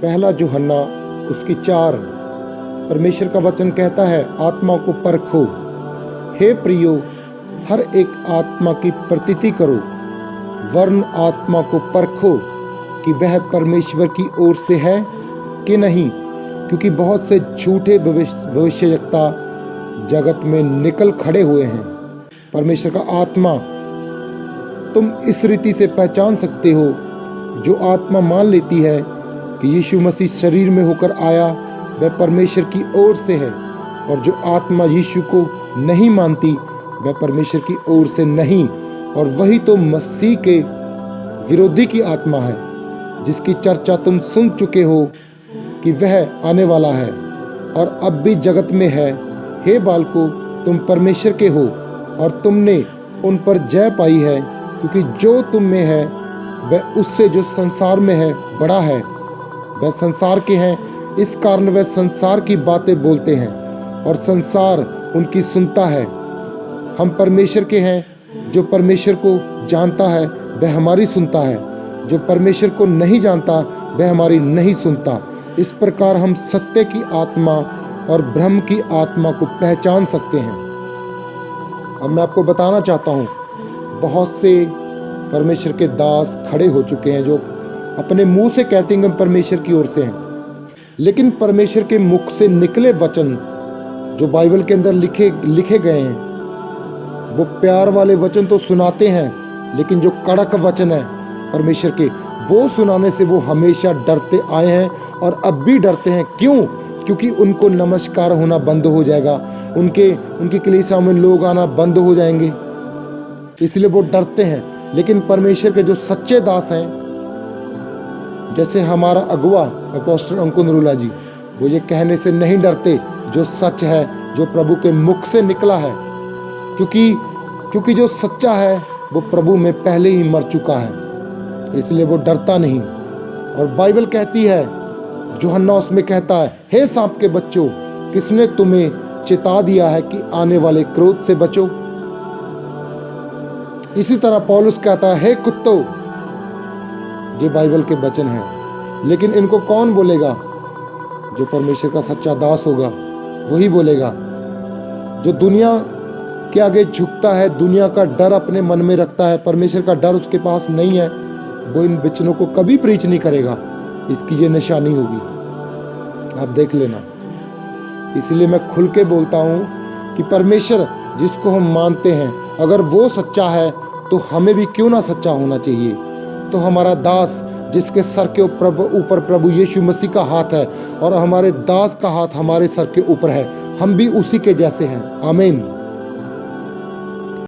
पहला यूहन्ना उसकी 4। परमेश्वर का वचन कहता है, आत्मा को परखो। हे प्रियो, हर एक आत्मा की प्रतीति करो, वरन आत्मा को परखो कि वह परमेश्वर की ओर से है कि नहीं, क्योंकि बहुत से झूठे भविष्यवक्ता जगत में निकल खड़े हुए हैं। परमेश्वर का आत्मा तुम इस रीति से पहचान सकते हो। जो आत्मा मान लेती है कि यीशु मसीह शरीर में होकर आया, वह परमेश्वर की ओर से है, और जो आत्मा यीशु को नहीं मानती, वह परमेश्वर की ओर से नहीं। और वही तो मसीह के विरोधी की आत्मा है, जिसकी चर्चा तुम सुन चुके हो कि वह आने वाला है और अब भी जगत में है। हे बालकों, तुम परमेश्वर के हो और तुमने उन पर जय पाई है, क्योंकि जो तुम में है वह उससे जो संसार में है बड़ा है। वह संसार के हैं, इस कारण वह संसार की बातें बोलते हैं और संसार उनकी सुनता है। हम परमेश्वर के हैं, जो परमेश्वर को जानता है वह हमारी सुनता है, जो परमेश्वर को नहीं जानता वह हमारी नहीं सुनता। इस प्रकार हम सत्य की आत्मा और भ्रम की आत्मा को पहचान सकते हैं। अब मैं आपको बताना चाहता हूँ, बहुत से परमेश्वर के दास खड़े हो चुके हैं जो अपने मुंह से कहते हैं कि हम परमेश्वर की ओर से हैं, लेकिन परमेश्वर के मुख से निकले वचन जो बाइबल के अंदर लिखे गए हैं, वो प्यार वाले वचन तो सुनाते हैं, लेकिन जो कड़क वचन है परमेश्वर के, वो सुनाने से वो हमेशा डरते आए हैं और अब भी डरते हैं। क्यों? क्योंकि उनको नमस्कार होना बंद हो जाएगा, उनकी कलीसिया में लोग आना बंद हो जाएंगे, इसलिए वो डरते हैं। लेकिन परमेश्वर के जो सच्चे दास हैं, जैसे हमारा अगुवा अपोस्टल अंकुर नरूला जी, वो ये कहने से नहीं डरते जो सच है, जो प्रभु के मुख से निकला है, क्योंकि जो सच्चा है वो प्रभु में पहले ही मर चुका है, इसलिए वो डरता नहीं। और बाइबल कहती है, यूहन्ना उसमें कहता है, हे सांप के बच्चों, किसने तुम्हें चिता दिया है कि आने वाले क्रोध से बचो। इसी तरह पौलुस कहता है, हे कुत्तों। ये बाइबल के वचन हैं, लेकिन इनको कौन बोलेगा? जो परमेश्वर का सच्चा दास होगा वही बोलेगा। जो दुनिया के आगे झुकता है, दुनिया का डर अपने मन में रखता है, परमेश्वर का डर उसके पास नहीं है, वो इन वचनों को कभी प्रीच नहीं करेगा। इसकी ये निशानी होगी, आप देख लेना। इसलिए मैं खुल के बोलता हूँ कि परमेश्वर जिसको हम मानते हैं, अगर वो सच्चा है तो हमें भी क्यों ना सच्चा होना चाहिए। तो हमारा दास जिसके सर के ऊपर प्रभु यीशु मसीह का हाथ है और हमारे दास का हाथ हमारे सर के ऊपर है, हम भी उसी के जैसे हैं। आमीन।